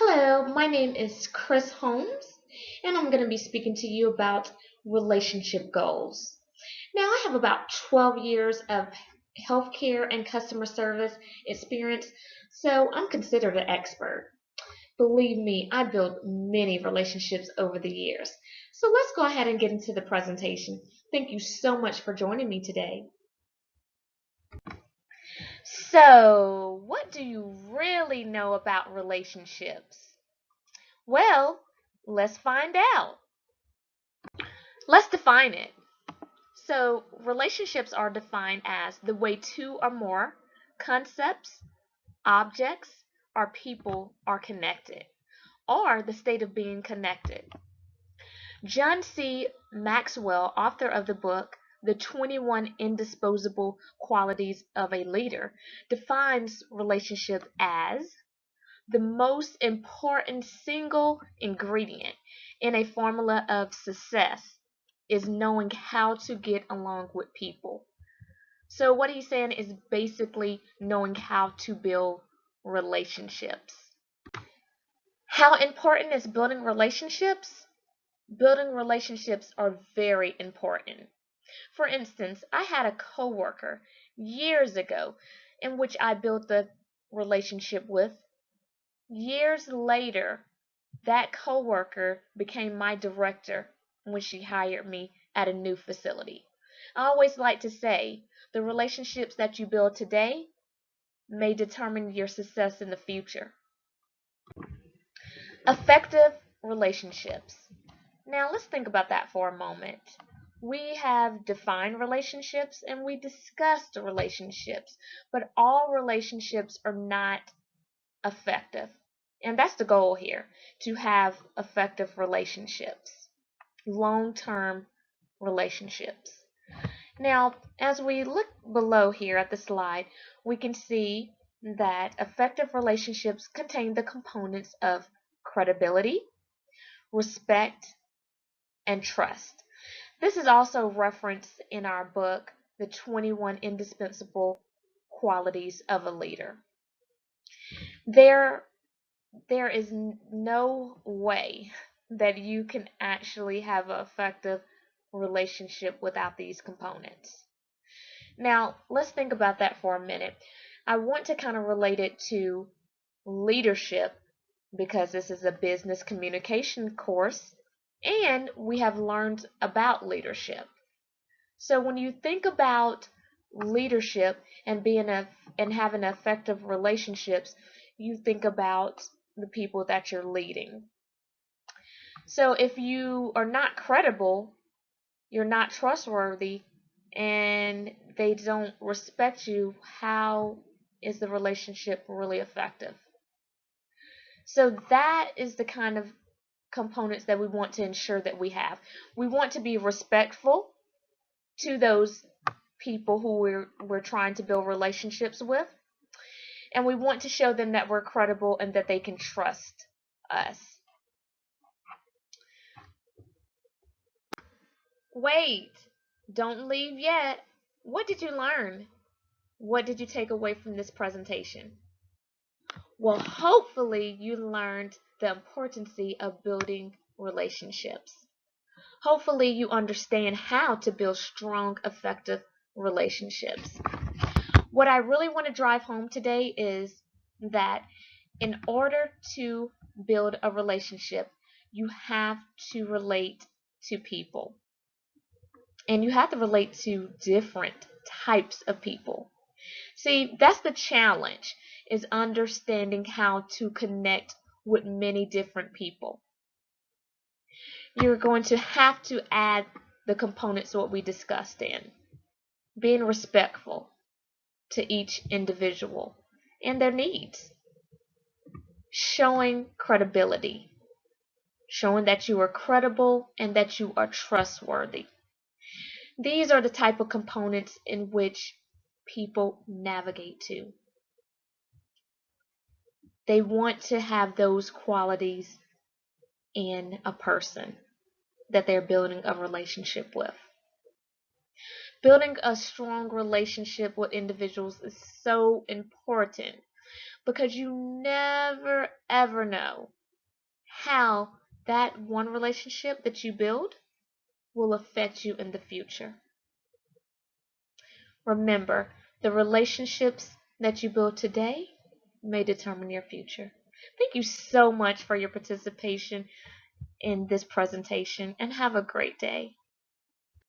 Hello, my name is Chris Holmes, and I'm going to be speaking to you about relationship goals. Now, I have about 12 years of healthcare and customer service experience, so I'm considered an expert. Believe me, I built many relationships over the years. So let's go ahead and get into the presentation. Thank you so much for joining me today. So, what do you really know about relationships? Well, let's find out. Let's define it. So, relationships are defined as the way two or more concepts, objects, or people are connected, or the state of being connected. John C. Maxwell, author of the book The 21 Indispensable Qualities of a Leader, defines relationship as the most important single ingredient in a formula of success is knowing how to get along with people. So what he's saying is basically knowing how to build relationships. How important is building relationships? Building relationships are very important. For instance, I had a coworker years ago in which I built a relationship with. Years later, that coworker became my director when she hired me at a new facility. I always like to say the relationships that you build today may determine your success in the future. Effective relationships. Now let's think about that for a moment. We have defined relationships and we discussed relationships, but all relationships are not effective. And that's the goal here, to have effective relationships, long-term relationships. Now, as we look below here at the slide, we can see that effective relationships contain the components of credibility, respect, and trust. This is also referenced in our book, The 21 Indispensable Qualities of a Leader. There there is no way that you can actually have an effective relationship without these components. Now, let's think about that for a minute. I want to kind of relate it to leadership because this is a business communication course and we have learned about leadership. So when you think about leadership and and having effective relationships, you think about the people that you're leading. So if you are not credible, you're not trustworthy, and they don't respect you, how is the relationship really effective? So that is the kind of components that we want to ensure that we have. We want to be respectful to those people who we're trying to build relationships with, and we want to show them that we're credible and that they can trust us. Wait, don't leave yet. What did you learn? What did you take away from this presentation? Well, hopefully you learned the importance of building relationships. Hopefully you understand how to build strong, effective relationships. What I really want to drive home today is that in order to build a relationship, you have to relate to people. And you have to relate to different types of people. See, that's the challenge, is understanding how to connect with many different people. You're going to have to add the components of what we discussed in. Being respectful to each individual and their needs. Showing credibility. Showing that you are credible and that you are trustworthy. These are the type of components in which people navigate to. They want to have those qualities in a person that they're building a relationship with. Building a strong relationship with individuals is so important, because you never ever know how that one relationship that you build will affect you in the future. Remember, the relationships that you build today may determine your future. Thank you so much for your participation in this presentation and have a great day.